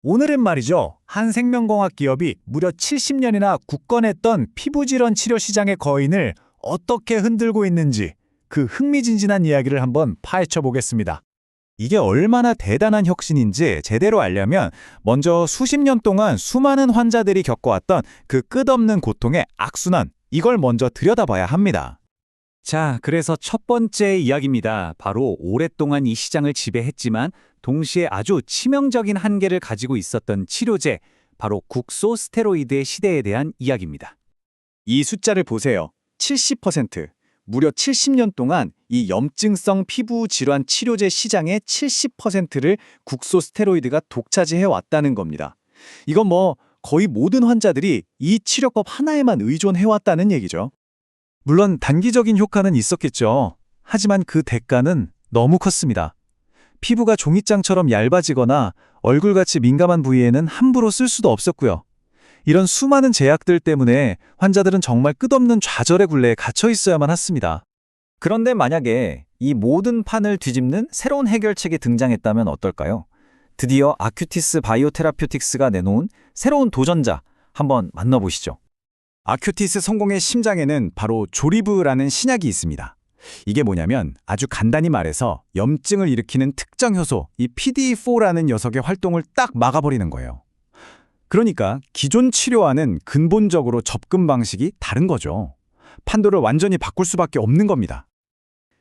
오늘은 말이죠. 한 생명공학 기업이 무려 70년이나 굳건했던 피부질환 치료 시장의 거인을 어떻게 흔들고 있는지 그 흥미진진한 이야기를 한번 파헤쳐 보겠습니다. 이게 얼마나 대단한 혁신인지 제대로 알려면 먼저 수십 년 동안 수많은 환자들이 겪어왔던 그 끝없는 고통의 악순환, 이걸 먼저 들여다봐야 합니다. 자, 그래서 첫 번째 이야기입니다. 바로 오랫동안 이 시장을 지배했지만 동시에 아주 치명적인 한계를 가지고 있었던 치료제, 바로 국소 스테로이드의 시대에 대한 이야기입니다. 이 숫자를 보세요. 70%. 무려 70년 동안 이 염증성 피부 질환 치료제 시장의 70%를 국소 스테로이드가 독차지해 왔다는 겁니다. 이건 거의 모든 환자들이 이 치료법 하나에만 의존해 왔다는 얘기죠. 물론 단기적인 효과는 있었겠죠. 하지만 그 대가는 너무 컸습니다. 피부가 종이장처럼 얇아지거나 얼굴같이 민감한 부위에는 함부로 쓸 수도 없었고요. 이런 수많은 제약들 때문에 환자들은 정말 끝없는 좌절의 굴레에 갇혀 있어야만 했습니다. 그런데 만약에 이 모든 판을 뒤집는 새로운 해결책이 등장했다면 어떨까요? 드디어 아큐티스 바이오테라퓨틱스가 내놓은 새로운 도전자, 한번 만나보시죠. 아큐티스 성공의 심장에는 바로 조리브라는 신약이 있습니다. 이게 뭐냐면 아주 간단히 말해서 염증을 일으키는 특정 효소, 이 PDE4라는 녀석의 활동을 딱 막아버리는 거예요. 그러니까 기존 치료와는 근본적으로 접근 방식이 다른 거죠. 판도를 완전히 바꿀 수밖에 없는 겁니다.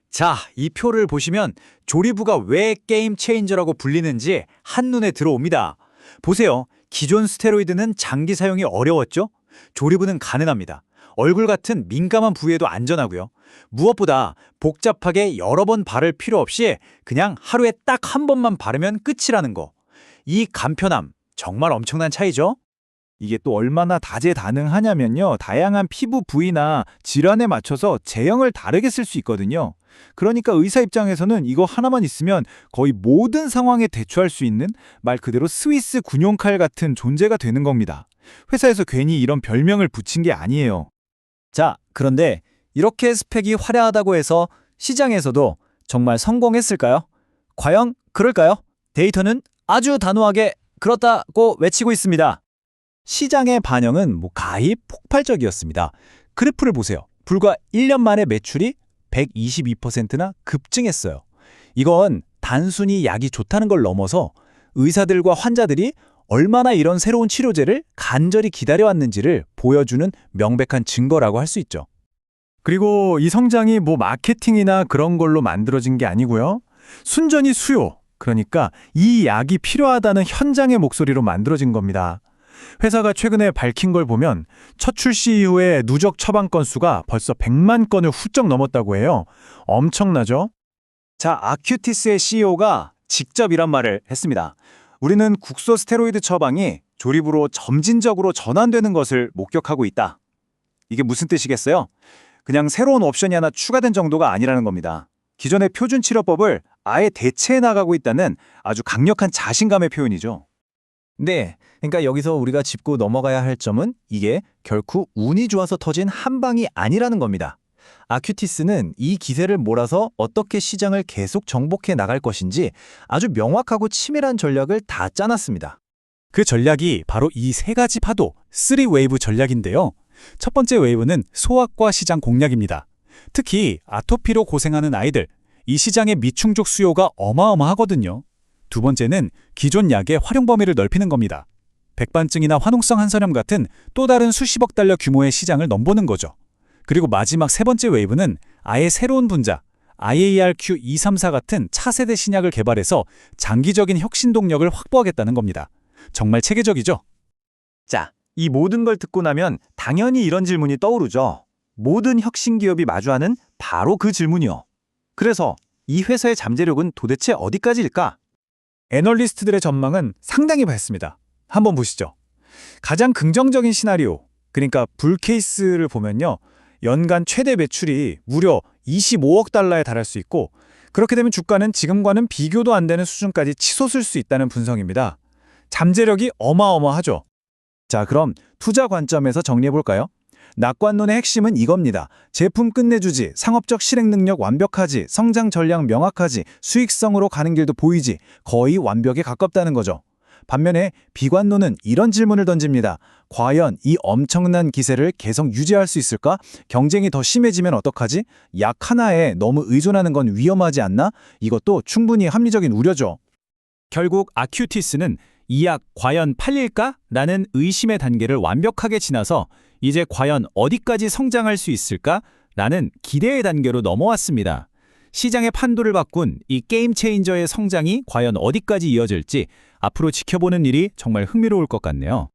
자, 이 표를 보시면 조리부가 왜 게임 체인저라고 불리는지 한눈에 들어옵니다. 보세요. 기존 스테로이드는 장기 사용이 어려웠죠? 조리부는 가능합니다. 얼굴 같은 민감한 부위에도 안전하고요. 무엇보다 복잡하게 여러 번 바를 필요 없이 그냥 하루에 딱 한 번만 바르면 끝이라는 거. 이 간편함, 정말 엄청난 차이죠? 이게 또 얼마나 다재다능하냐면요. 다양한 피부 부위나 질환에 맞춰서 제형을 다르게 쓸 수 있거든요. 그러니까 의사 입장에서는 이거 하나만 있으면 거의 모든 상황에 대처할 수 있는 말 그대로 스위스 군용칼 같은 존재가 되는 겁니다. 회사에서 괜히 이런 별명을 붙인 게 아니에요. 자, 그런데 이렇게 스펙이 화려하다고 해서 시장에서도 정말 성공했을까요? 과연 그럴까요? 데이터는 아주 단호하게 그렇다고 외치고 있습니다. 시장의 반영은 가히 폭발적이었습니다. 그래프를 보세요. 불과 1년 만에 매출이 122%나 급증했어요. 이건 단순히 약이 좋다는 걸 넘어서 의사들과 환자들이 얼마나 이런 새로운 치료제를 간절히 기다려왔는지를 보여주는 명백한 증거라고 할 수 있죠. 그리고 이 성장이 마케팅이나 그런 걸로 만들어진 게 아니고요. 순전히 수요, 그러니까 이 약이 필요하다는 현장의 목소리로 만들어진 겁니다. 회사가 최근에 밝힌 걸 보면 첫 출시 이후에 누적 처방 건수가 벌써 100만 건을 훌쩍 넘었다고 해요. 엄청나죠? 자, 아큐티스의 CEO가 직접 이런 말을 했습니다. 우리는 국소 스테로이드 처방이 조립으로 점진적으로 전환되는 것을 목격하고 있다. 이게 무슨 뜻이겠어요? 그냥 새로운 옵션이 하나 추가된 정도가 아니라는 겁니다. 기존의 표준 치료법을 아예 대체해 나가고 있다는 아주 강력한 자신감의 표현이죠. 네, 그러니까 여기서 우리가 짚고 넘어가야 할 점은 이게 결코 운이 좋아서 터진 한 방이 아니라는 겁니다. 아큐티스는 이 기세를 몰아서 어떻게 시장을 계속 정복해 나갈 것인지 아주 명확하고 치밀한 전략을 다 짜놨습니다. 그 전략이 바로 이 세 가지 파도, 3웨이브 전략인데요. 첫 번째 웨이브는 소아과 시장 공략입니다. 특히 아토피로 고생하는 아이들, 이 시장의 미충족 수요가 어마어마하거든요. 두 번째는 기존 약의 활용 범위를 넓히는 겁니다. 백반증이나 화농성 한선염 같은 또 다른 수십억 달러 규모의 시장을 넘보는 거죠. 그리고 마지막 세 번째 웨이브는 아예 새로운 분자, IARQ234 같은 차세대 신약을 개발해서 장기적인 혁신 동력을 확보하겠다는 겁니다. 정말 체계적이죠? 자, 이 모든 걸 듣고 나면 당연히 이런 질문이 떠오르죠. 모든 혁신 기업이 마주하는 바로 그 질문이요. 그래서 이 회사의 잠재력은 도대체 어디까지일까? 애널리스트들의 전망은 상당히 밝습니다. 한번 보시죠. 가장 긍정적인 시나리오, 그러니까 불케이스를 보면요. 연간 최대 매출이 무려 25억 달러에 달할 수 있고, 그렇게 되면 주가는 지금과는 비교도 안 되는 수준까지 치솟을 수 있다는 분석입니다. 잠재력이 어마어마하죠. 자, 그럼 투자 관점에서 정리해볼까요? 낙관론의 핵심은 이겁니다. 제품 끝내주지, 상업적 실행 능력 완벽하지, 성장 전략 명확하지, 수익성으로 가는 길도 보이지, 거의 완벽에 가깝다는 거죠. 반면에 비관론은 이런 질문을 던집니다. 과연 이 엄청난 기세를 계속 유지할 수 있을까? 경쟁이 더 심해지면 어떡하지? 약 하나에 너무 의존하는 건 위험하지 않나? 이것도 충분히 합리적인 우려죠. 결국 아큐티스는 이 약 과연 팔릴까? 라는 의심의 단계를 완벽하게 지나서 이제 과연 어디까지 성장할 수 있을까? 라는 기대의 단계로 넘어왔습니다. 시장의 판도를 바꾼 이 게임 체인저의 성장이 과연 어디까지 이어질지 앞으로 지켜보는 일이 정말 흥미로울 것 같네요.